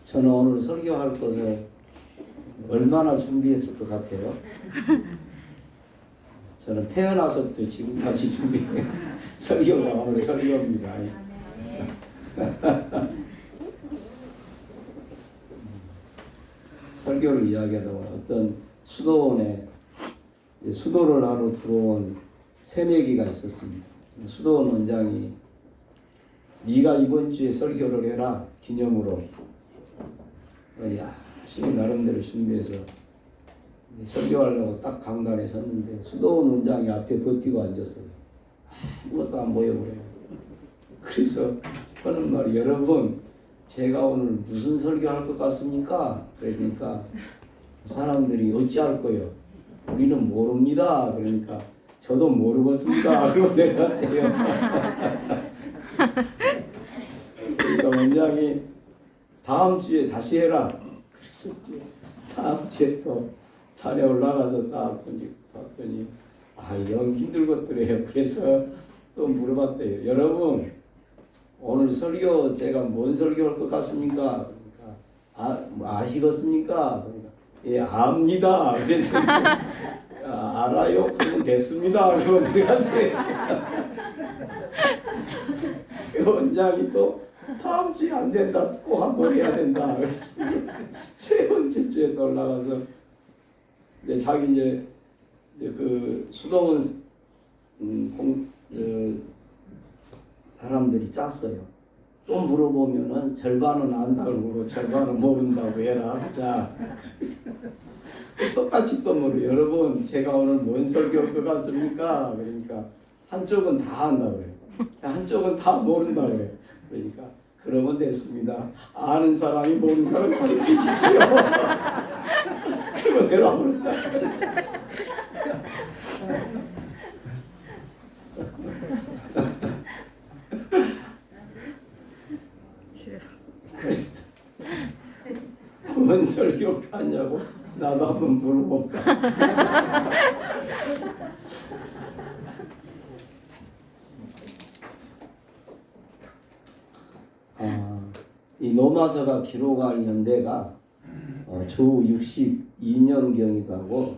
저는 오늘 설교할 것을 얼마나 준비했을 것 같아요? 저는 태어나서부터 지금까지 준비해 설교가 오늘 설교입니다. 설교를 이야기하다 어떤 수도원에 수도를 하러 들어온 새내기가 있었습니다. 수도원 원장이 네가 이번 주에 설교를 해라 기념으로 열심히 나름대로 준비해서 설교하려고 딱 강단에 섰는데 수도원 원장이 앞에 버티고 앉았어요. 아무것도 안 보여버려요. 그래서 하는 말이 여러분 제가 오늘 무슨 설교할 것 같습니까? 그러니까 사람들이 어찌할 거요? 우리는 모릅니다. 그러니까 저도 모르겠습니다. 그러고 내려왔대요. 그러니까 원장이 다음 주에 다시 해라. 그랬었지. 다음 주에 또 산에 올라가서 딱 봤더니 영 힘들 것들이에요. 그래서 또 물어봤대요. 여러분 오늘 설교 제가 뭔 설교할 것 같습니까? 그러니까 아시겠습니까? 그러니까 예 압니다. 그래서 알아요? 그러면 됐습니다. 그러면 그래한테 원장이 또 다음 주에 안 된다. 꼭 한번 해야 된다. 그래서 세 번째 주에 또 올라가서 이제 자기 이제 그 수도원 사람들이 짰어요. 또 물어보면은 절반은 안다고 그러고 절반은 모른다고 해라. 자, 똑같이 또 물어. 여러분 제가 오늘 뭔 설교할 것 같습니까? 그러니까 한쪽은 다 안다고 그래요. 한쪽은 다 모른다고 그래요. 그러니까 그러면 됐습니다. 아는 사람이 모르는 사람 가르치십시오. 그거 내가 그랬잖아요. 그래서 뭔 설교 하냐고 나도 한번 물어볼까. 이 노마서가 기록할 연대가 주 62년경이라고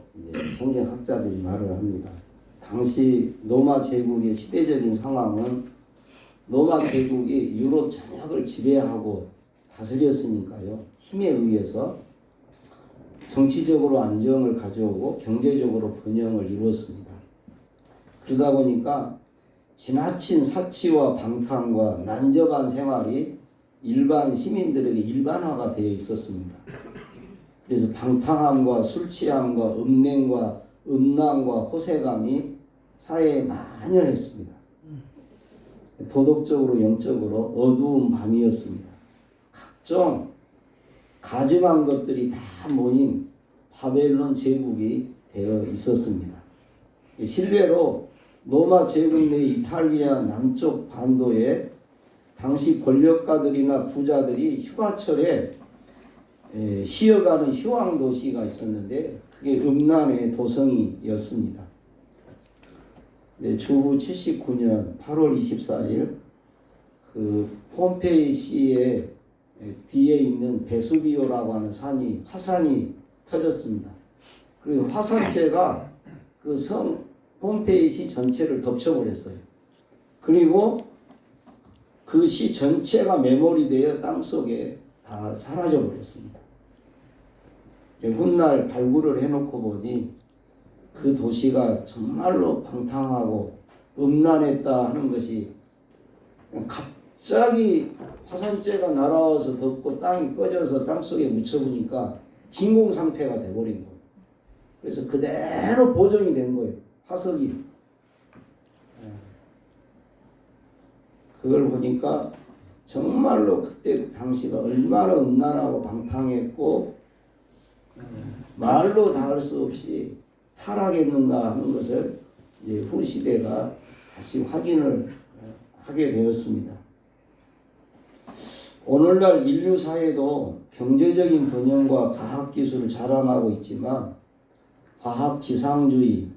성경학자들이 말을 합니다. 당시 로마 제국의 시대적인 상황은 로마 제국이 유럽 전역을 지배하고 다스렸으니까요. 힘에 의해서 정치적으로 안정을 가져오고 경제적으로 번영을 이루었습니다. 그러다 보니까 지나친 사치와 방탕과 난접한 생활이 일반 시민들에게 일반화가 되어 있었습니다. 그래서 방탕함과 술취함과 음행과 음란과 호색함이 사회에 만연했습니다. 도덕적으로 영적으로 어두운 밤이었습니다. 각종 가증한 것들이 다 모인 바벨론 제국이 되어 있었습니다. 실례로 로마 제국 내 이탈리아 남쪽 반도에 당시 권력가들이나 부자들이 휴가철에 쉬어가는 휴양도시가 있었는데 그게 음란의 도성이었습니다. 주후 79년 8월 24일 그 폼페이시의 뒤에 있는 베수비오라고 하는 화산이 터졌습니다. 그리고 화산재가 그 성 폼페이시 전체를 덮쳐버렸어요. 그리고 그 시 전체가 메모리되어 땅속에 다 사라져 버렸습니다. 훗날 발굴을 해놓고 보니 그 도시가 정말로 방탕하고 음란했다 하는 것이 갑자기 화산재가 날아와서 덮고 땅이 꺼져서 땅속에 묻혀보니까 진공 상태가 돼버린 거예요. 그래서 그대로 보존이 된 거예요. 화석이. 그걸 보니까 정말로 그때 그 당시가 얼마나 음란하고 방탕했고 말로 다 할 수 없이 타락했는가 하는 것을 이제 후시대가 다시 확인을 하게 되었습니다. 오늘날 인류 사회도 경제적인 번영과 과학기술을 자랑하고 있지만 과학지상주의,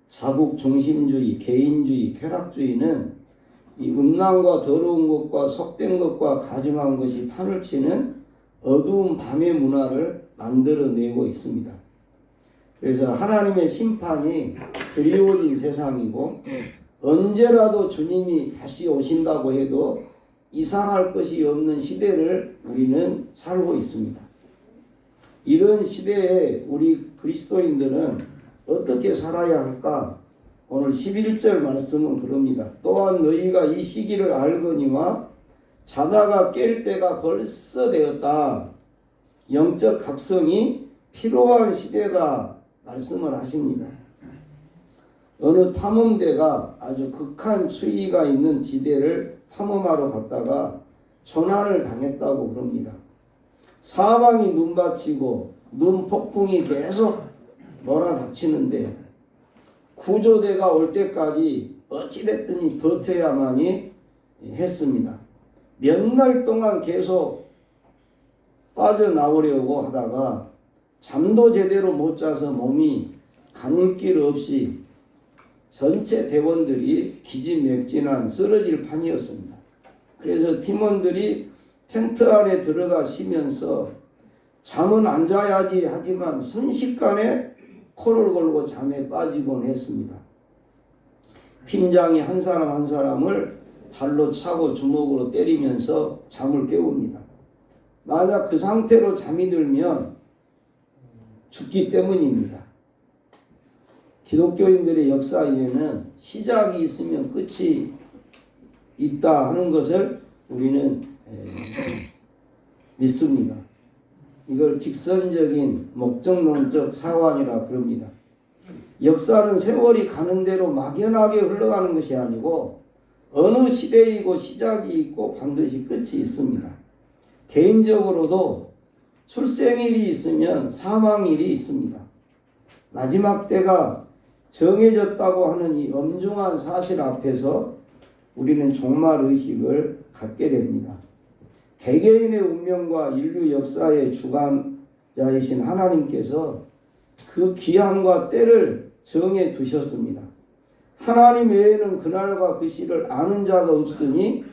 자국중심주의, 개인주의, 쾌락주의는 이 음란과 더러운 것과 속된 것과 가증한 것이 판을 치는 어두운 밤의 문화를 만들어내고 있습니다. 그래서 하나님의 심판이 드리워진 세상이고 언제라도 주님이 다시 오신다고 해도 이상할 것이 없는 시대를 우리는 살고 있습니다. 이런 시대에 우리 그리스도인들은 어떻게 살아야 할까? 오늘 11절 말씀은 그럽니다. 또한 너희가 이 시기를 알거니와 자다가 깰 때가 벌써 되었다. 영적 각성이 필요한 시대다 말씀을 하십니다. 어느 탐험대가 아주 극한 추위가 있는 지대를 탐험하러 갔다가 조난을 당했다고 그럽니다. 사방이 눈밭이고 눈 폭풍이 계속 몰아닥치는데 구조대가 올 때까지 어찌됐든지 버텨야만이 했습니다. 몇 날 동안 계속 빠져나오려고 하다가 잠도 제대로 못 자서 몸이 가눌 길 없이 전체 대원들이 기진맥진한 쓰러질 판이었습니다. 그래서 팀원들이 텐트 안에 들어가 쉬면서 잠은 안 자야지 하지만 순식간에 코를 골고 잠에 빠지곤 했습니다. 팀장이 한 사람 한 사람을 발로 차고 주먹으로 때리면서 잠을 깨웁니다. 만약 그 상태로 잠이 들면 죽기 때문입니다. 기독교인들의 역사에는 시작이 있으면 끝이 있다 하는 것을 우리는 믿습니다. 이걸 직선적인 목적론적 사관이라 그럽니다. 역사는 세월이 가는 대로 막연하게 흘러가는 것이 아니고 어느 시대이고 시작이 있고 반드시 끝이 있습니다. 개인적으로도 출생일이 있으면 사망일이 있습니다. 마지막 때가 정해졌다고 하는 이 엄중한 사실 앞에서 우리는 종말의식을 갖게 됩니다. 개개인의 운명과 인류 역사의 주관자이신 하나님께서 그 기한과 때를 정해 두셨습니다. 하나님 외에는 그날과 그 시를 아는 자가 없으니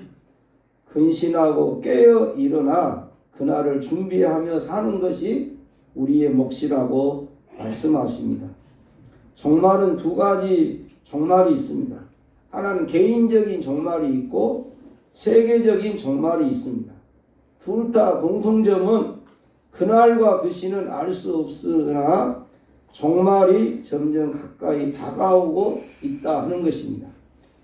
근신하고 깨어 일어나 그날을 준비하며 사는 것이 우리의 몫이라고 말씀하십니다. 종말은 두 가지 종말이 있습니다. 하나는 개인적인 종말이 있고 세계적인 종말이 있습니다. 둘 다 공통점은 그날과 그 시는 알 수 없으나 종말이 점점 가까이 다가오고 있다 하는 것입니다.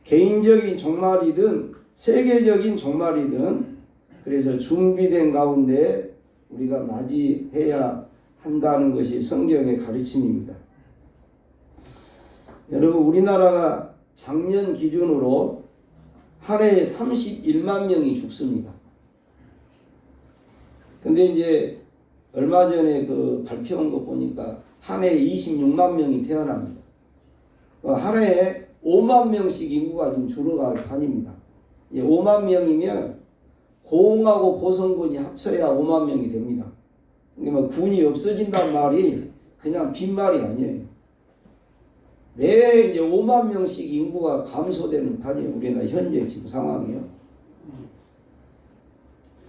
개인적인 종말이든 세계적인 종말이든 그래서 준비된 가운데 우리가 맞이해야 한다는 것이 성경의 가르침입니다. 여러분, 우리나라가 작년 기준으로 한 해에 31만 명이 죽습니다. 근데 이제 얼마 전에 그 발표한 거 보니까 한 해에 26만 명이 태어납니다. 한 해에 5만 명씩 인구가 좀 줄어갈 판입니다. 5만 명이면 공하고 고성군이 합쳐야 5만 명이 됩니다. 그러니까 군이 없어진다는 말이 그냥 빈말이 아니에요. 매 이제 5만 명씩 인구가 감소되는 판이에요. 우리나라 현재 지금 상황이요.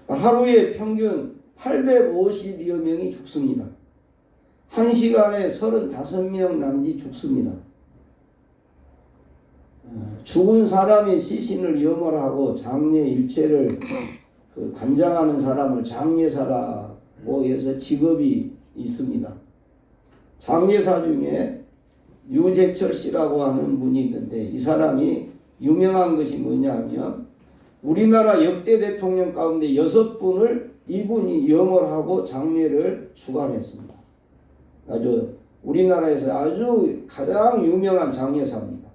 하루에 평균 850여 명이 죽습니다. 1시간에 35명 남짓 죽습니다. 죽은 사람의 시신을 염원하고 장례 일체를 관장하는 사람을 장례사라고 해서 직업이 있습니다. 장례사 중에 유재철 씨라고 하는 분이 있는데 이 사람이 유명한 것이 뭐냐면 우리나라 역대 대통령 가운데 6분을 이분이 염원하고 장례를 주관했습니다. 아주 우리나라에서 아주 가장 유명한 장례사입니다.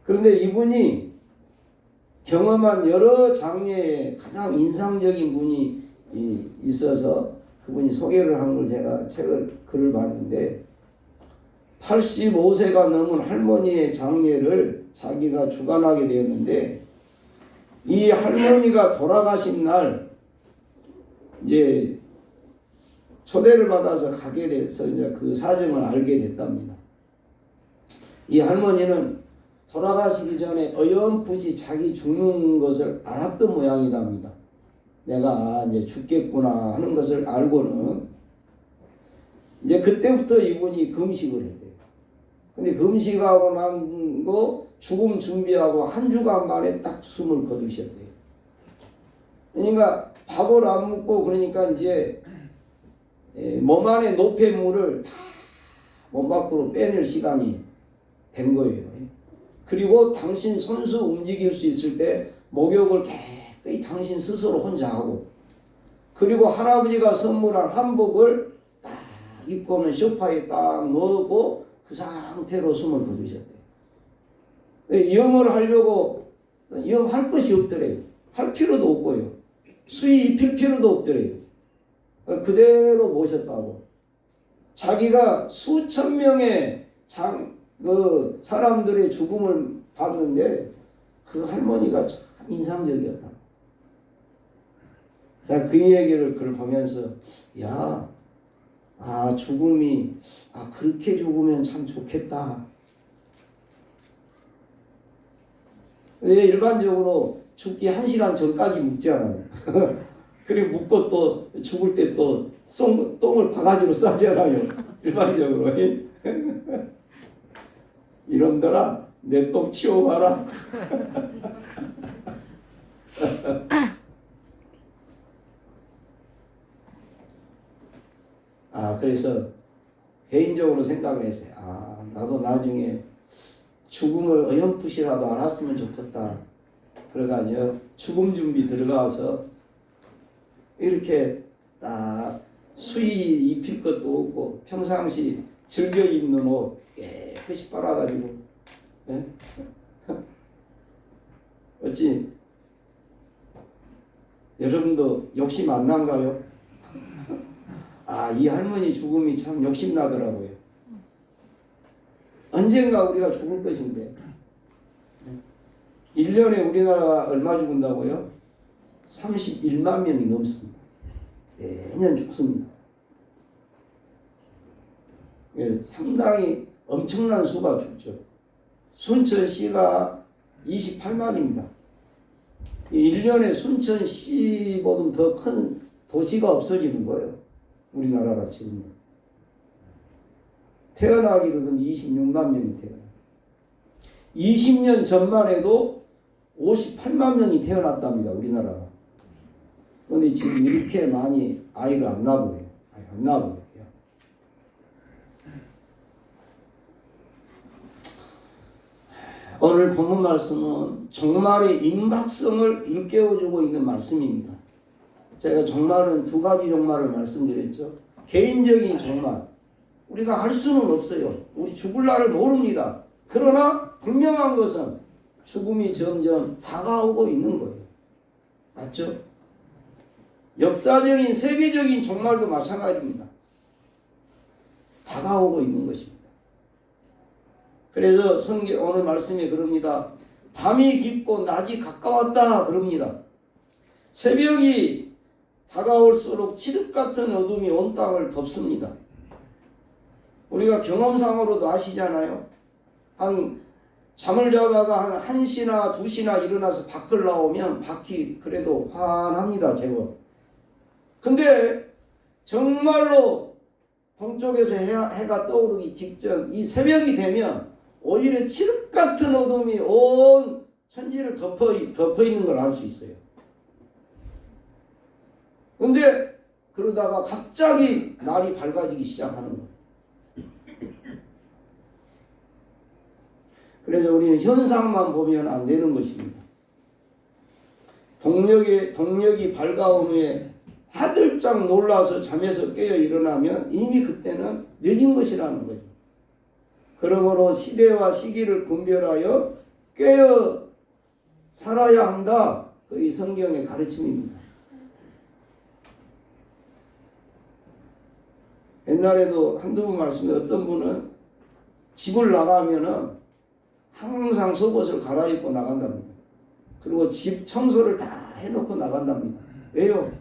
그런데 이분이 경험한 여러 장례에 가장 인상적인 분이 있어서 그분이 소개를 한 걸 제가 글을 봤는데 85세가 넘은 할머니의 장례를 자기가 주관하게 되었는데 이 할머니가 돌아가신 날 이제 초대를 받아서 가게 돼서 이제 그 사정을 알게 됐답니다. 이 할머니는 돌아가시기 전에 어렴풋이 자기 죽는 것을 알았던 모양이랍니다. 내가 이제 죽겠구나 하는 것을 알고는 이제 그때부터 이분이 금식을 했대요. 근데 금식하고 난 거 죽음 준비하고 한 주간 만에 딱 숨을 거두셨대요. 그러니까 밥을 안 먹고 그러니까 이제 몸 안에 노폐물을 다 몸 밖으로 빼낼 시간이 된 거예요. 그리고 당신 손수 움직일 수 있을 때 목욕을 깨끗이 당신 스스로 혼자 하고, 그리고 할아버지가 선물한 한복을 딱 입고는 소파에 딱 넣고 그 상태로 숨을 거두셨대요. 염을 하려고 염할 것이 없더래요. 할 필요도 없고요. 수의 입힐 필요도 없더래요. 그대로 모셨다고. 자기가 수천 명의 사람들의 죽음을 봤는데 그 할머니가 참 인상적이었다. 그 얘기를 그걸 보면서 죽음이 그렇게 죽으면 참 좋겠다. 일반적으로 죽기 1시간 전까지 묵잖아요. 그리고 묵고 또 죽을 때 또 똥을 바가지로 싸잖아요. 일반적으로. 이놈들아, 내 똥 치워봐라. 그래서 개인적으로 생각을 했어요. 나도 나중에 죽음을 어렴풋이라도 알았으면 좋겠다. 그래가지고 죽음 준비 들어가서 이렇게 딱 수의 입힐 것도 없고 평상시 즐겨 입는 옷 깨끗이 빨아가지고, 어찌 여러분도 욕심 안 난가요? 이 할머니 죽음이 참 욕심나더라고요. 언젠가 우리가 죽을 것인데 1년에 우리나라가 얼마 죽는다고요? 31만 명이 넘습니다. 매년 죽습니다. 상당히 엄청난 수가 죽죠. 순천시가 28만입니다. 1년에 순천시보다 더 큰 도시가 없어지는 거예요. 우리나라가 지금. 태어나기로는 26만 명이 태어나요. 20년 전만 해도 58만 명이 태어났답니다. 우리나라가. 그런데 지금 이렇게 많이 아이를 안 낳아요. 안 낳아요. 오늘 본문 말씀은 종말의 임박성을 일깨워주고 있는 말씀입니다. 제가 종말은 두 가지 종말을 말씀드렸죠. 개인적인 종말. 우리가 할 수는 없어요. 우리 죽을 날을 모릅니다. 그러나 분명한 것은 죽음이 점점 다가오고 있는 거예요. 맞죠? 역사적인 세계적인 종말도 마찬가지입니다. 다가오고 있는 것입니다. 그래서 성경 오늘 말씀에 그럽니다. 밤이 깊고 낮이 가까웠다 그럽니다. 새벽이 다가올수록 칠흑 같은 어둠이 온 땅을 덮습니다. 우리가 경험상으로도 아시잖아요. 잠을 자다가 한 1시나 2시나 일어나서 밖을 나오면 밖이 그래도 환합니다. 제법. 근데 정말로 동쪽에서 해가 떠오르기 직전 이 새벽이 되면 오히려 칠흑 같은 어둠이 온 천지를 덮어 있는 걸 알 수 있어요. 근데 그러다가 갑자기 날이 밝아지기 시작하는 거예요. 그래서 우리는 현상만 보면 안 되는 것입니다. 동력이 밝아온 후에 하들짝 놀라서 잠에서 깨어 일어나면 이미 그때는 늦은 것이라는 거죠. 그러므로 시대와 시기를 분별하여 깨어 살아야 한다. 이 성경의 가르침입니다. 옛날에도 한두 번 말씀드린 어떤 분은 집을 나가면은 항상 속옷을 갈아입고 나간답니다. 그리고 집 청소를 다 해놓고 나간답니다. 왜요?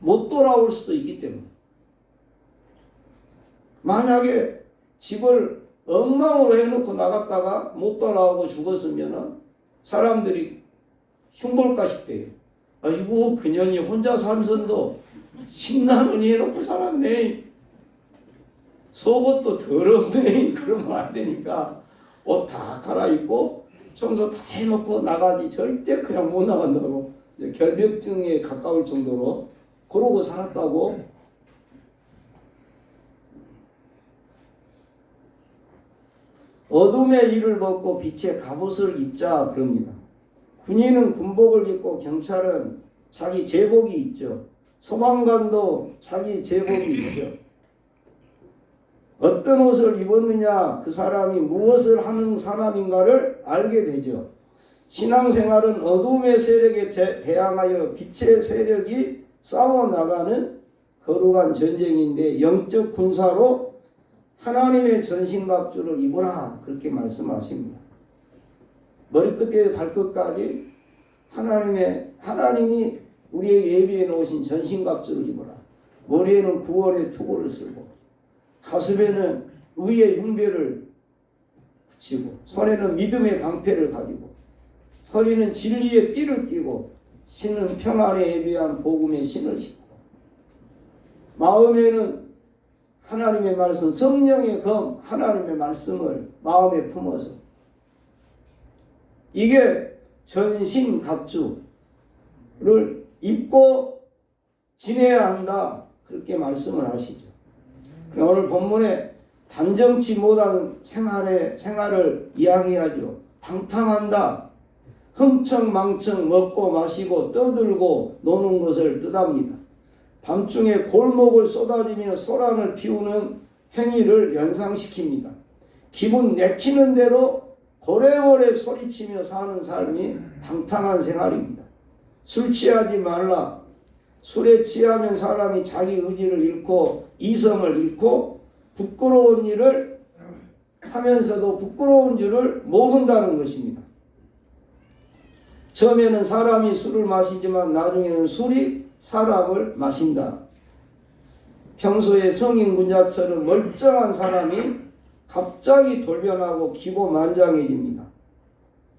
못 돌아올 수도 있기 때문에. 만약에 집을 엉망으로 해놓고 나갔다가 못 돌아오고 죽었으면 사람들이 흉볼까 싶대요. 아이고 그년이 혼자 삼선도 식나누니 해놓고 살았네. 속옷도 더럽네. 그러면 안 되니까 옷 다 갈아입고 청소 다 해놓고 나가지 절대 그냥 못 나간다고. 결벽증에 가까울 정도로 그러고 살았다고. 어둠의 일을 벗고 빛의 갑옷을 입자 그럽니다. 군인은 군복을 입고 경찰은 자기 제복이 있죠. 소방관도 자기 제복이 있죠. 어떤 옷을 입었느냐 그 사람이 무엇을 하는 사람인가를 알게 되죠. 신앙생활은 어둠의 세력에 대항하여 빛의 세력이 싸워나가는 거룩한 전쟁인데 영적 군사로 하나님의 전신갑주를 입으라 그렇게 말씀하십니다. 머리끝에 발끝까지 하나님이 우리에게 예비해 놓으신 전신갑주를 입어라. 머리에는 구원의 투구를 쓰고 가슴에는 의의 흉배를 붙이고 손에는 믿음의 방패를 가지고 허리는 진리의 띠를 띠고 신은 평안에 예비한 복음의 신을 신고 마음에는 하나님의 말씀 성령의 검 하나님의 말씀을 마음에 품어서 이게 전신갑주를 입고 지내야 한다 그렇게 말씀을 하시죠. 오늘 본문에 단정치 못한 생활을 이야기하죠. 방탕한다. 흥청망청 먹고 마시고 떠들고 노는 것을 뜻합니다. 밤중에 골목을 쏟아지며 소란을 피우는 행위를 연상시킵니다. 기분 내키는 대로 고래고래 소리치며 사는 삶이 방탕한 생활입니다. 술 취하지 말라. 술에 취하면 사람이 자기 의지를 잃고 이성을 잃고 부끄러운 일을 하면서도 부끄러운 줄을 모른다는 것입니다. 처음에는 사람이 술을 마시지만 나중에는 술이 사람을 마신다. 평소에 성인 군자처럼 멀쩡한 사람이 갑자기 돌변하고 기고만장해집니다.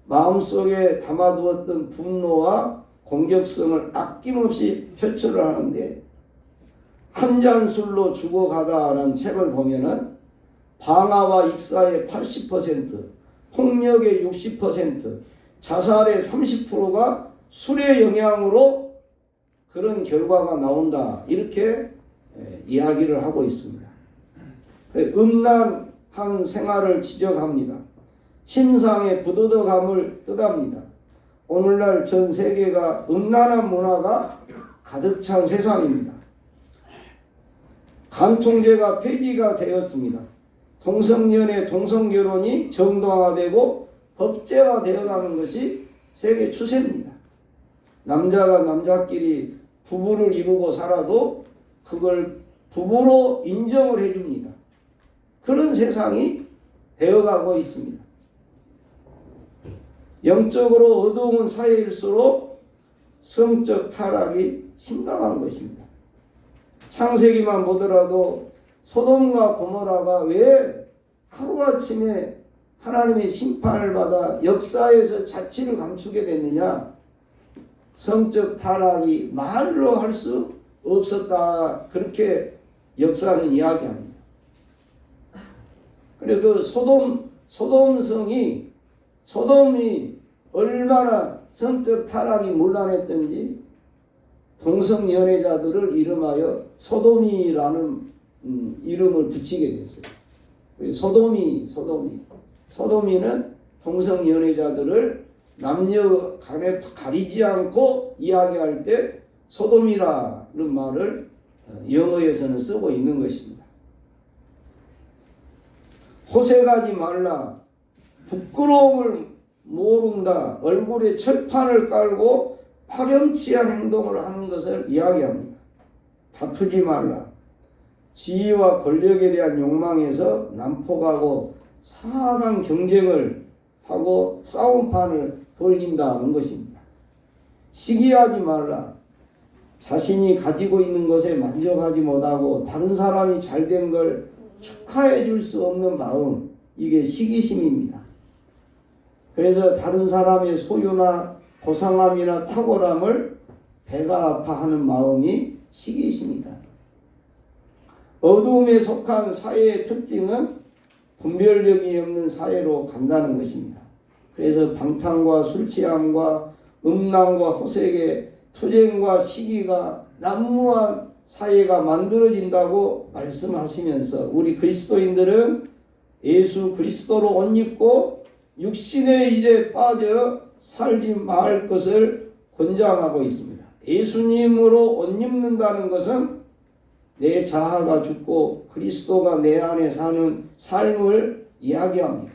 마음속에 담아두었던 분노와 공격성을 아낌없이 표출을 하는데 한 잔 술로 죽어가다라는 책을 보면은 방화와 익사의 80%, 폭력의 60%, 자살의 30%가 술의 영향으로 그런 결과가 나온다. 이렇게 이야기를 하고 있습니다. 음란한 생활을 지적합니다. 침상의 부도덕함을 뜻합니다. 오늘날 전 세계가 음란한 문화가 가득 찬 세상입니다. 간통죄가 폐지가 되었습니다. 동성연애, 동성결혼이 정당화되고 법제화되어가는 것이 세계 추세입니다. 남자가 남자끼리 부부를 이루고 살아도 그걸 부부로 인정을 해줍니다. 그런 세상이 되어가고 있습니다. 영적으로 어두운 사회일수록 성적 타락이 심각한 것입니다. 창세기만 보더라도 소돔과 고모라가 왜 하루아침에 하나님의 심판을 받아 역사에서 자취를 감추게 됐느냐? 성적 타락이 말로 할 수 없었다. 그렇게 역사는 이야기합니다. 그래 그 소돔이 얼마나 성적 타락이 문란했던지 동성연애자들을 이름하여 소돔이라는 이름을 붙이게 됐어요. 소돔이는 동성연애자들을 남녀 간에 가리지 않고 이야기할 때 소돔이라는 말을 영어에서는 쓰고 있는 것입니다. 호색하지 말라. 부끄러움을 모른다. 얼굴에 철판을 깔고 파렴치한 행동을 하는 것을 이야기합니다. 다투지 말라. 지위와 권력에 대한 욕망에서 난폭하고 사악한 경쟁을 하고 싸움판을 돌린다는 것입니다. 시기하지 말라. 자신이 가지고 있는 것에 만족하지 못하고 다른 사람이 잘된 걸 축하해 줄 수 없는 마음, 이게 시기심입니다. 그래서 다른 사람의 소유나 고상함이나 탁월함을 배가 아파하는 마음이 시기심이다. 어두움에 속한 사회의 특징은 분별력이 없는 사회로 간다는 것입니다. 그래서 방탕과 술취함과 음란과 호색의 투쟁과 시기가 난무한 사회가 만들어진다고 말씀하시면서 우리 그리스도인들은 예수 그리스도로 옷 입고 육신에 이제 빠져 살지 말 것을 권장하고 있습니다. 예수님으로 옷 입는다는 것은 내 자아가 죽고 그리스도가 내 안에 사는 삶을 이야기합니다.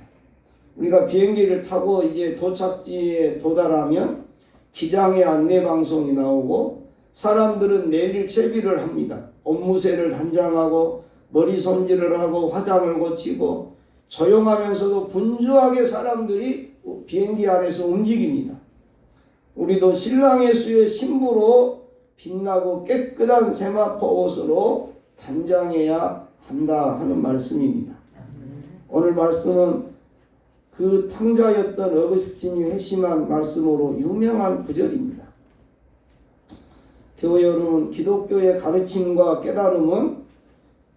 우리가 비행기를 타고 이제 도착지에 도달하면 기장의 안내 방송이 나오고 사람들은 내릴 채비를 합니다. 옷무새를 단장하고 머리 손질을 하고 화장을 고치고 조용하면서도 분주하게 사람들이 비행기 안에서 움직입니다. 우리도 신랑 예수의 신부로 빛나고 깨끗한 세마포 옷으로 단장해야 한다 하는 말씀입니다. 오늘 말씀은 그 탕자였던 어거스틴이 회심한 말씀으로 유명한 구절입니다. 교회 여러분, 기독교의 가르침과 깨달음은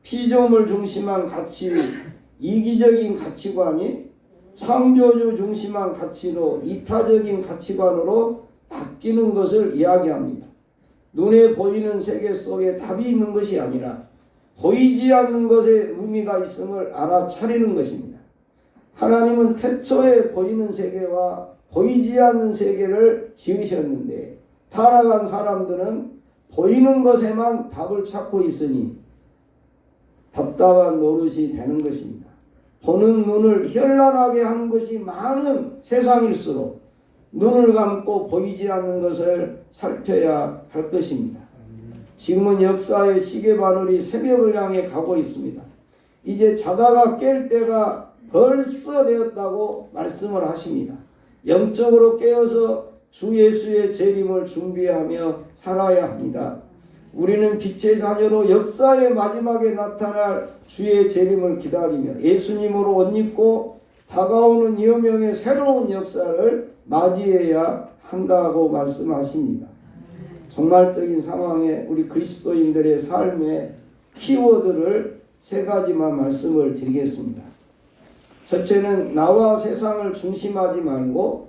피조물 중심한 가치, 이기적인 가치관이 창조주 중심한 가치로 이타적인 가치관으로 바뀌는 것을 이야기합니다. 눈에 보이는 세계 속에 답이 있는 것이 아니라 보이지 않는 것에 의미가 있음을 알아차리는 것입니다. 하나님은 태초에 보이는 세계와 보이지 않는 세계를 지으셨는데 타락한 사람들은 보이는 것에만 답을 찾고 있으니 답답한 노릇이 되는 것입니다. 보는 눈을 현란하게 하는 것이 많은 세상일수록 눈을 감고 보이지 않는 것을 살펴야 할 것입니다. 지금은 역사의 시계바늘이 새벽을 향해 가고 있습니다. 이제 자다가 깰 때가 벌써 되었다고 말씀을 하십니다. 영적으로 깨어서 주 예수의 재림을 준비하며 살아야 합니다. 우리는 빛의 자녀로 역사의 마지막에 나타날 주의 재림을 기다리며 예수님으로 옷 입고 다가오는 여명의 새로운 역사를 맞이해야 한다고 말씀하십니다. 종말적인 상황에 우리 그리스도인들의 삶의 키워드를 세 가지만 말씀을 드리겠습니다. 첫째는 나와 세상을 중심하지 말고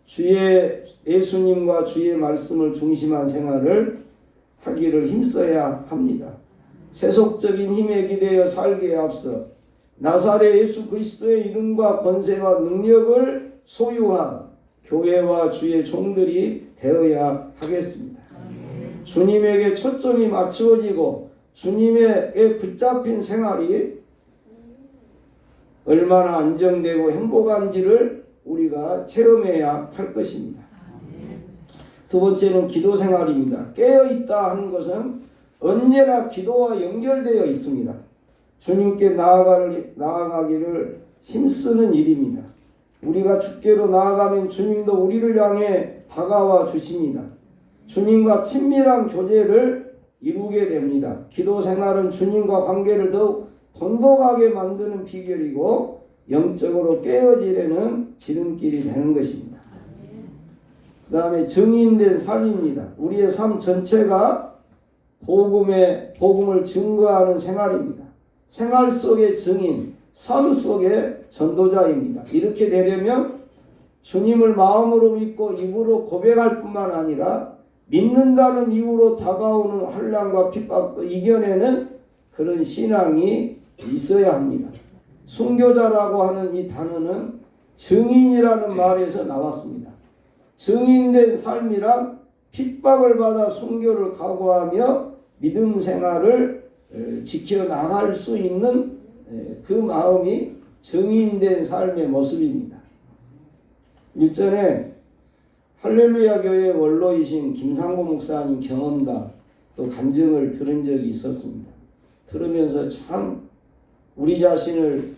주의 예수님과 주의 말씀을 중심한 생활을 하기를 힘써야 합니다. 세속적인 힘에 기대어 살기에 앞서 나사렛 예수 그리스도의 이름과 권세와 능력을 소유한 교회와 주의 종들이 되어야 하겠습니다. 주님에게 초점이 맞추어지고 주님에게 붙잡힌 생활이 얼마나 안정되고 행복한지를 우리가 체험해야 할 것입니다. 두 번째는 기도 생활입니다. 깨어있다 하는 것은 언제나 기도와 연결되어 있습니다. 주님께 나아가기를 힘쓰는 일입니다. 우리가 주께로 나아가면 주님도 우리를 향해 다가와 주십니다. 주님과 친밀한 교제를 이루게 됩니다. 기도 생활은 주님과 관계를 더욱 돈독하게 만드는 비결이고 영적으로 깨어지려는 지름길이 되는 것입니다. 그 다음에 증인된 삶입니다. 우리의 삶 전체가 복음을 증거하는 생활입니다. 생활 속의 증인, 삶 속의 전도자입니다. 이렇게 되려면 주님을 마음으로 믿고 입으로 고백할 뿐만 아니라 믿는다는 이유로 다가오는 환난과 핍박도 이겨내는 그런 신앙이 있어야 합니다. 순교자라고 하는 이 단어는 증인이라는 말에서 나왔습니다. 증인된 삶이란 핍박을 받아 순교를 각오하며 믿음 생활을 지켜나갈 수 있는 그 마음이 증인된 삶의 모습입니다. 일전에 할렐루야 교회 원로이신 김상고 목사님 경험담 또 간증을 들은 적이 있었습니다. 들으면서 참 우리 자신을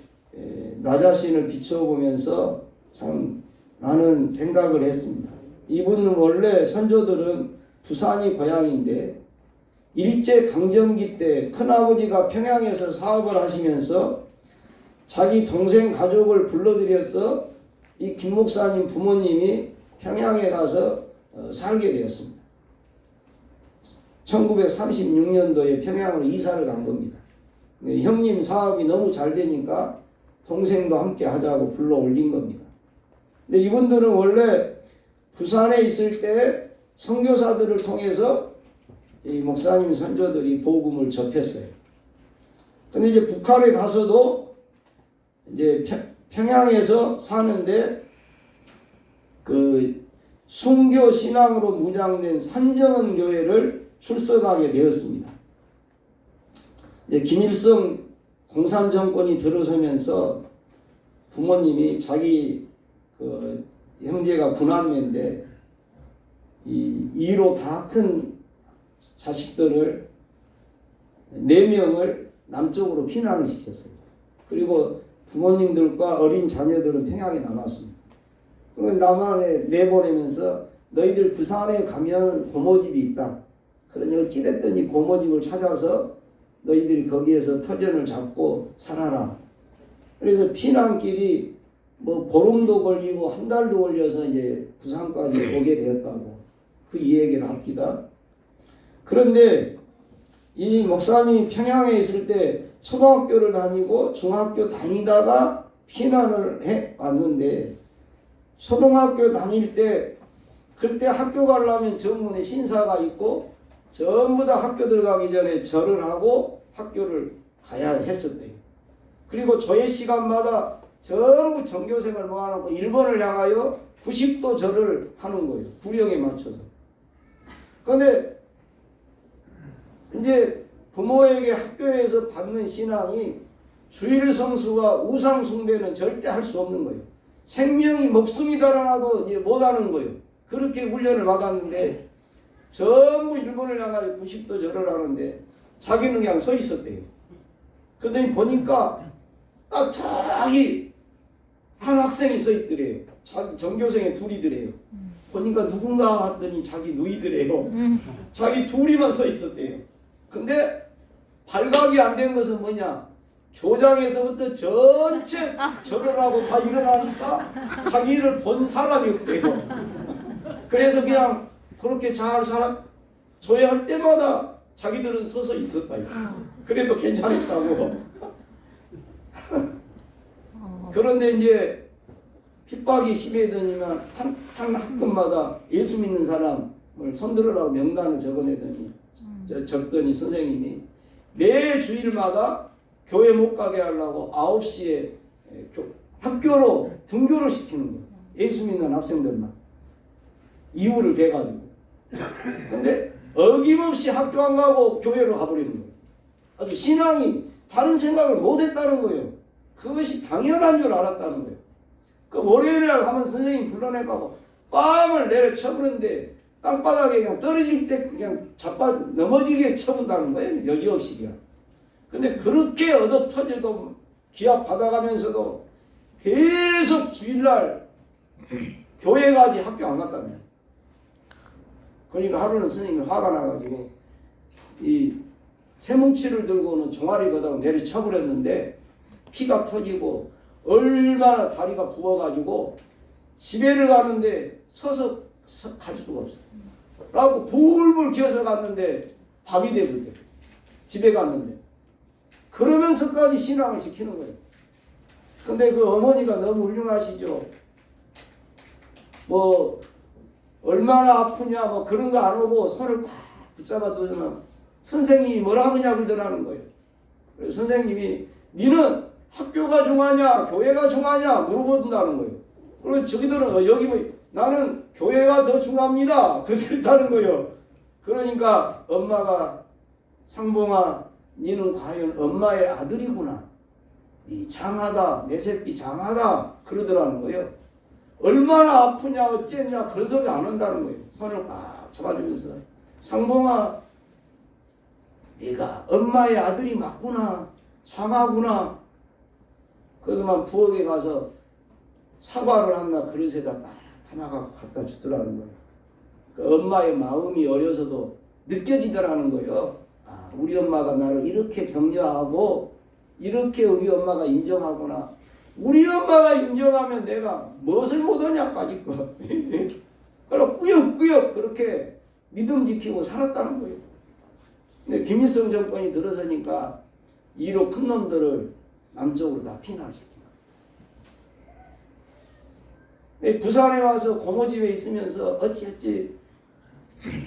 나 자신을 비춰보면서 참 많은 생각을 했습니다. 이분은 원래 선조들은 부산이 고향인데 일제강점기 때 큰아버지가 평양에서 사업을 하시면서 자기 동생 가족을 불러들여서 이 김 목사님 부모님이 평양에 가서 살게 되었습니다. 1936년도에 평양으로 이사를 간 겁니다. 형님 사업이 너무 잘 되니까 동생도 함께 하자고 불러 올린 겁니다. 근데 이분들은 원래 부산에 있을 때 선교사들을 통해서 이 목사님 선조들이 복음을 접했어요. 근데 이제 북한에 가서도 이제 평양에서 사는데 그 순교 신앙으로 무장된 산정은 교회를 출석하게 되었습니다. 이제 김일성 공산 정권이 들어서면서 부모님이 자기 그 형제가 군함매인데 이로 다 큰 자식들을 4명을 남쪽으로 피난을 시켰어요. 그리고 부모님들과 어린 자녀들은 평양에 남았습니다. 그리고 남한에 내보내면서 너희들 부산에 가면 고모집이 있다. 그러니 어찌됐든 이 고모집을 찾아서 너희들이 거기에서 터전을 잡고 살아라. 그래서 피난길이 뭐 보름도 걸리고 한 달도 걸려서 이제 부산까지 오게 되었다고 그 이야기를 합니다. 그런데 이 목사님이 평양에 있을 때 초등학교를 다니고 중학교 다니다가 피난을 해 왔는데 초등학교 다닐 때 그때 학교 가려면 정문에 신사가 있고 전부 다 학교 들어가기 전에 절을 하고 학교를 가야 했었대요. 그리고 조회 시간마다 전부 전교생을 모아놓고 일본을 향하여 90도 절을 하는 거예요. 구령에 맞춰서. 그런데 이제 부모에게 학교에서 받는 신앙이 주일 성수와 우상 숭배는 절대 할 수 없는 거예요. 생명이 목숨이 달아나도 이제 못하는 거예요. 그렇게 훈련을 받았는데 전부 일본을 향하여 90도 절을 하는데 자기는 그냥 서 있었대요. 그러더니 보니까 딱 저기 한 학생이 서 있더래요. 자기 전교생이 둘이더래요. 보니까 누군가 왔더니 자기 누이더래요. 자기 둘이만 서 있었대요. 근데 발각이 안 된 것은 뭐냐? 교장에서부터 전체 절을 하고 다 일어나니까 자기를 본 사람이 없대요. 그래서 그냥 그렇게 잘 조회할 때마다 자기들은 서서 있었다. 그래도 괜찮았다고. 그런데 이제 핍박이 심해지면 한 학급마다 예수 믿는 사람을 손들으라고 명단을 적더니 선생님이 매 주일마다 교회 못 가게 하려고 9시에 학교로 등교를 시키는 거예요. 예수 믿는 학생들만. 이유를 대가지고. 근데 어김없이 학교 안 가고 교회로 가버리는 거예요. 아주 신앙이 다른 생각을 못했다는 거예요. 그것이 당연한 줄 알았다는 거예요. 그 월요일날 하면 선생님 불러내가고 뺨을 내려 쳐부는데 땅바닥에 그냥 떨어질 때 그냥 넘어지게 쳐본다는 거예요. 여지없이 그냥. 근데 그렇게 얻어 터지고 기합 받아가면서도 계속 주일날 교회 가지 학교 안 갔다며. 그러니까 하루는 선생님이 화가 나가지고 이 새뭉치를 들고는 종아리 걷다가 내려 쳐버렸는데 피가 터지고 얼마나 다리가 부어가지고 집에를 가는데 서서 갈 수가 없어. 라고 불불 기어서 갔는데 밤이 되거든. 집에 갔는데. 그러면서까지 신앙을 지키는 거예요. 근데 그 어머니가 너무 훌륭하시죠. 뭐 얼마나 아프냐 뭐 그런 거 안 오고 손을 딱 붙잡아 두면 선생님이 뭐라 그냐 그러더라는 거예요. 그래서 선생님이 니는 학교가 중하냐 교회가 중하냐 물어본다는 거예요. 그리고 저기들은 여기 뭐 나는 교회가 더 중합니다. 그랬다는 거예요. 그러니까 엄마가 상봉아 니는 과연 엄마의 아들이구나. 이 장하다 내 새끼 장하다 그러더라는 거예요. 얼마나 아프냐 어쨌냐 그런 소리 안 한다는 거예요. 손을 꽉 잡아주면서 상봉아 네가 엄마의 아들이 맞구나 장하구나. 그러더만 부엌에 가서 사과를 하나 그릇에다 딱 하나가 갖다 주더라는 거예요. 그 엄마의 마음이 어려서도 느껴지더라는 거예요. 아, 우리 엄마가 나를 이렇게 격려하고 이렇게 우리 엄마가 인정하구나. 우리 엄마가 인정하면 내가 무엇을 못하냐까지 거. 그럼 꾸역꾸역 그렇게 믿음 지키고 살았다는 거예요. 근데 김일성 정권이 들어서니까 이로 큰 놈들을 남쪽으로 다 피난시키고 부산에 와서 고모집에 있으면서 어찌어찌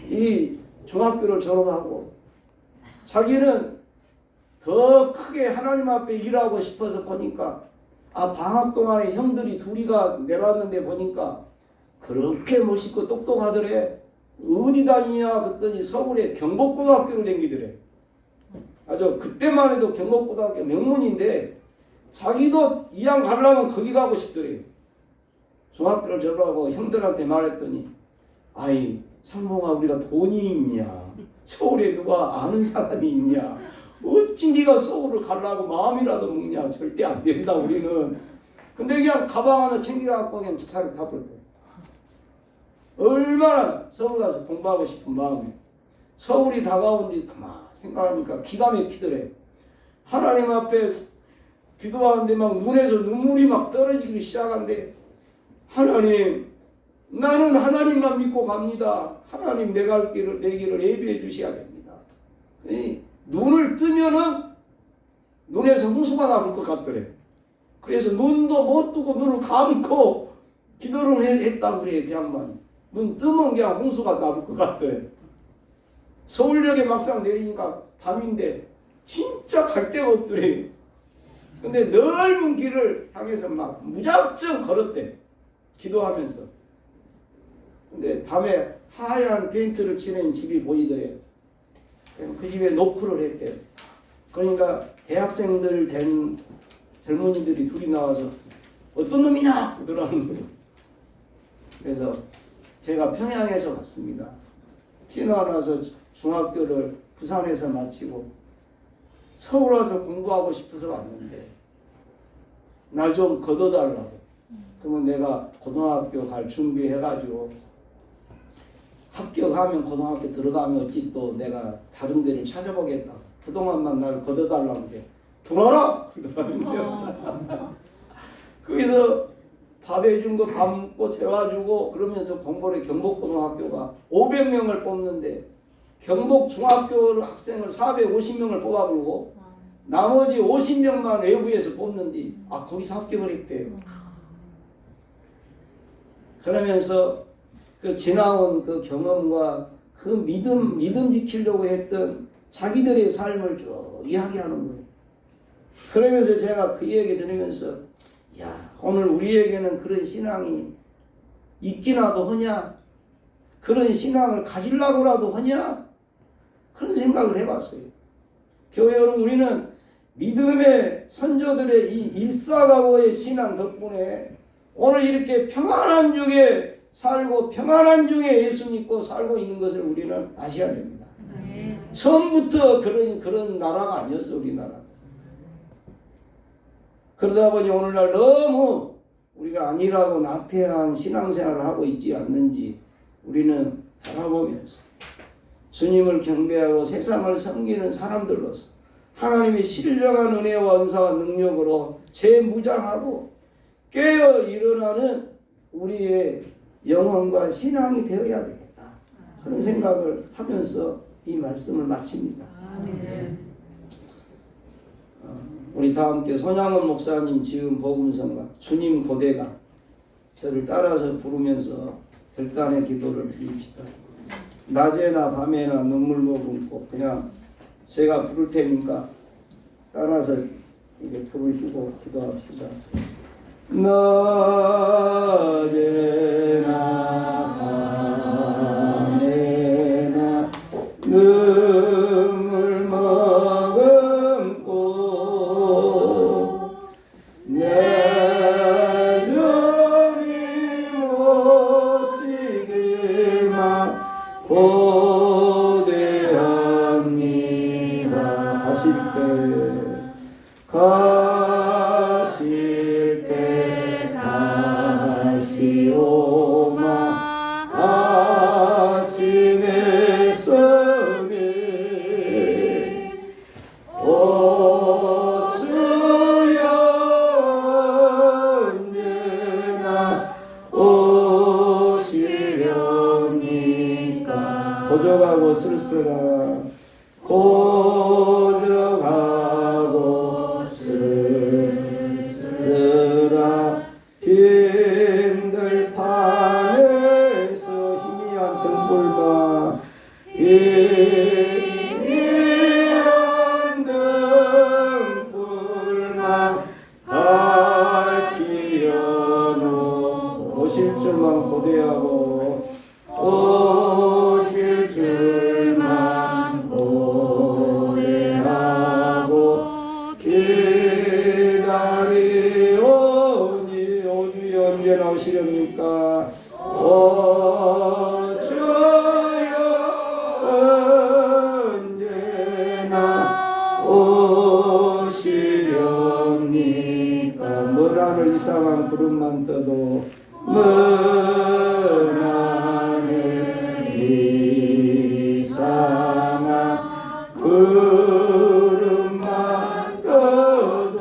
이 중학교를 졸업하고 자기는 더 크게 하나님 앞에 일하고 싶어서 보니까 방학 동안에 형들이 둘이가 내려왔는데 보니까 그렇게 멋있고 똑똑하더래. 어디 다니냐 그랬더니 서울에 경복고등학교를 다니더래. 아주 그때만 해도 경복고등학교 명문인데 자기도 이왕 가려면 거기 가고 싶더래. 중학교를 졸업하고 형들한테 말했더니 아이 상봉아 우리가 돈이 있냐, 서울에 누가 아는 사람이 있냐, 어찌 네가 서울을 가려고 마음이라도 먹냐. 절대 안 된다 우리는. 근데 그냥 가방 하나 챙겨갖고 그냥 기차를 타버렸대. 얼마나 서울 가서 공부하고 싶은 마음에 서울이 다가온지 가만 생각하니까 기가 막히더래. 하나님 앞에 기도하는데 막 눈에서 눈물이 막 떨어지기 시작한데 하나님 나는 하나님만 믿고 갑니다. 하나님 내 갈 길을 내 길을 예비해 주셔야 됩니다. 눈을 뜨면은 눈에서 홍수가 나올 것 같더래. 그래서 눈도 못 뜨고 눈을 감고 기도를 했다고 그래. 그 양반이 눈 뜨면 그냥 홍수가 나올 것 같더래. 서울역에 막상 내리니까 밤인데 진짜 갈 데가 없더래. 근데 넓은 길을 향해서 막 무작정 걸었대. 기도하면서. 근데 밤에 하얀 페인트를 칠한 집이 보이더래요. 그 집에 노크를 했대요. 그러니까 대학생들 된 젊은이들이 둘이 나와서 어떤 놈이냐 그러더라는 거예요. 그래서 제가 평양에서 갔습니다. 피난와서 중학교를 부산에서 마치고 서울 와서 공부하고 싶어서 왔는데 나 좀 걷어달라고. 그러면 내가 고등학교 갈 준비해가지고 합격하면 고등학교 들어가면 어찌 또 내가 다른 데를 찾아보겠다. 그동안만 나를 걷어달라고 이제 들어라! 그러더라는 거예요. 거기서 밥 해준 거 밥 먹고 재워주고 그러면서 공부를 경복고등학교가 500명을 뽑는데 경복중학교 학생을 450명을 뽑아보고 나머지 50명만 외부에서 뽑는데 거기서 합격을 했대요. 그러면서 그 지나온 그 경험과 그 믿음 지키려고 했던 자기들의 삶을 쭉 이야기하는 거예요. 그러면서 제가 그 얘기 들으면서 야 오늘 우리에게는 그런 신앙이 있기라도 하냐, 그런 신앙을 가지려고라도 하냐, 그런 생각을 해봤어요. 교회 여러분, 우리는 믿음의 선조들의 이 일사각오의 신앙 덕분에 오늘 이렇게 평안한 중에 살고 평안한 중에 예수 믿고 살고 있는 것을 우리는 아셔야 됩니다. 네. 처음부터 그런 나라가 아니었어 우리나라. 그러다 보니 오늘날 너무 우리가 안일하고 나태한 신앙생활을 하고 있지 않는지 우리는 바라보면서 주님을 경배하고 세상을 섬기는 사람들로서 하나님의 신령한 은혜와 은사와 능력으로 재무장하고 깨어 일어나는 우리의 영혼과 신앙이 되어야 되겠다. 그런 생각을 하면서 이 말씀을 마칩니다. 아멘. 우리 다 함께 손양원 목사님 지은 복음성가 주님 고대가 저를 따라서 부르면서 결단의 기도를 드립시다. 낮에나 밤에나 눈물 머금고 그냥 제가 부를 테니까 따라서 이렇게 부르시고 기도합시다. 낮에나 밤에나 눈물 머금고 내 주님 오시기만 고대합니다. 가실 때 다시 오마 하시네 성이 오 주여 언제나 오시렵니까. 고적하고 쓸쓸한 고정하고 쓰라 빈들 판에서 희미한 등불과 희미한 등불만 밝히어놓고 오실 줄만 고대하고 오실 줄만 고대하고 기다리오니 오 주여 언제 나오시렵니까? 오 주여 언제나 오시렵니까? 먼 하늘 이상한 구름만 떠도 먼 하늘 이상한 구름만 떠도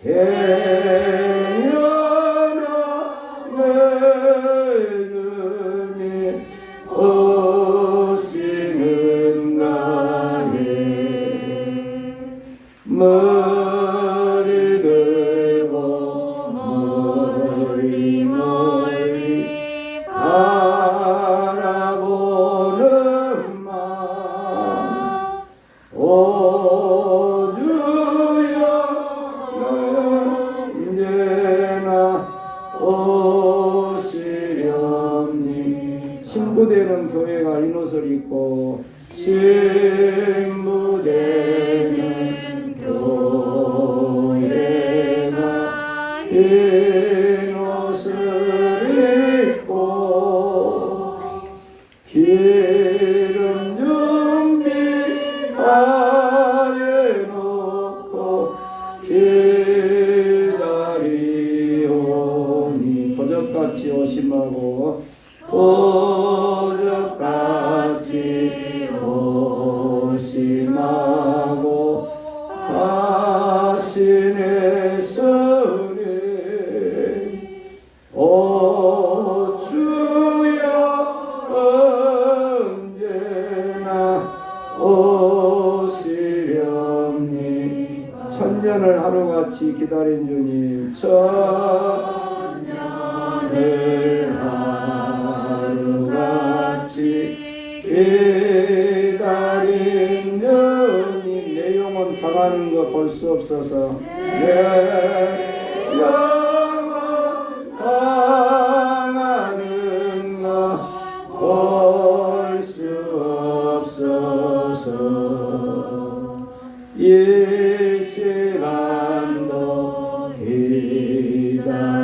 행여나 믿음이 오시는가에 머리 들고 멀리 멀리 바라보는 마음 오 주여 언제나 오시렵니 신부되는 교회가 흰 옷을 입고 신부되는 교회가 흰 옷을 입고 기름 준비하여 놓고 기다리오니 도적같이 오심하고 도적같이 오심하고 하시네서니 오 주여 언제나 오시렵니 천년을 하루같이 기다린 주님 천년을 하루같이 기다린 주님 내 영혼 당하는 거 볼 수 없어서 내 영혼 당하는 거 볼 수 없어서 이 시간도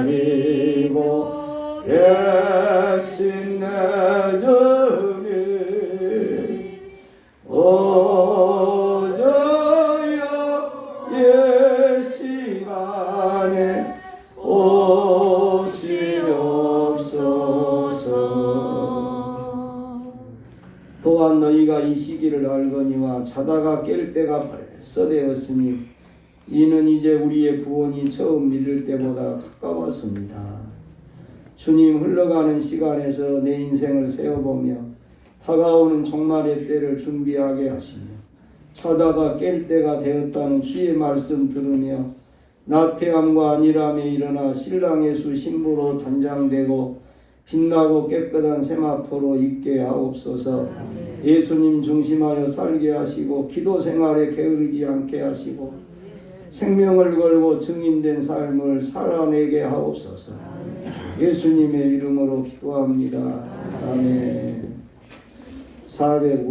기다리고 계신 내 주님 오 주여 이 시간에 오시옵소서. 또한 너희가 이 시기를 알거니와 자다가 깰 때가 벌써 되었으니 이는 이제 우리의 구원이 처음 믿을 때보다 가까웠습니다. 주님 흘러가는 시간에서 내 인생을 세어보며 다가오는 종말의 때를 준비하게 하시며 자다가 깰 때가 되었다는 주의 말씀 들으며 나태함과 안일함에 일어나 신랑의 수 신부로 단장되고 빛나고 깨끗한 세마포로 있게 하옵소서. 예수님 중심하여 살게 하시고 기도 생활에 게으르지 않게 하시고 생명을 걸고 증인된 삶을 살아내게 하옵소서. 예수님의 이름으로 기도합니다. 아멘. 450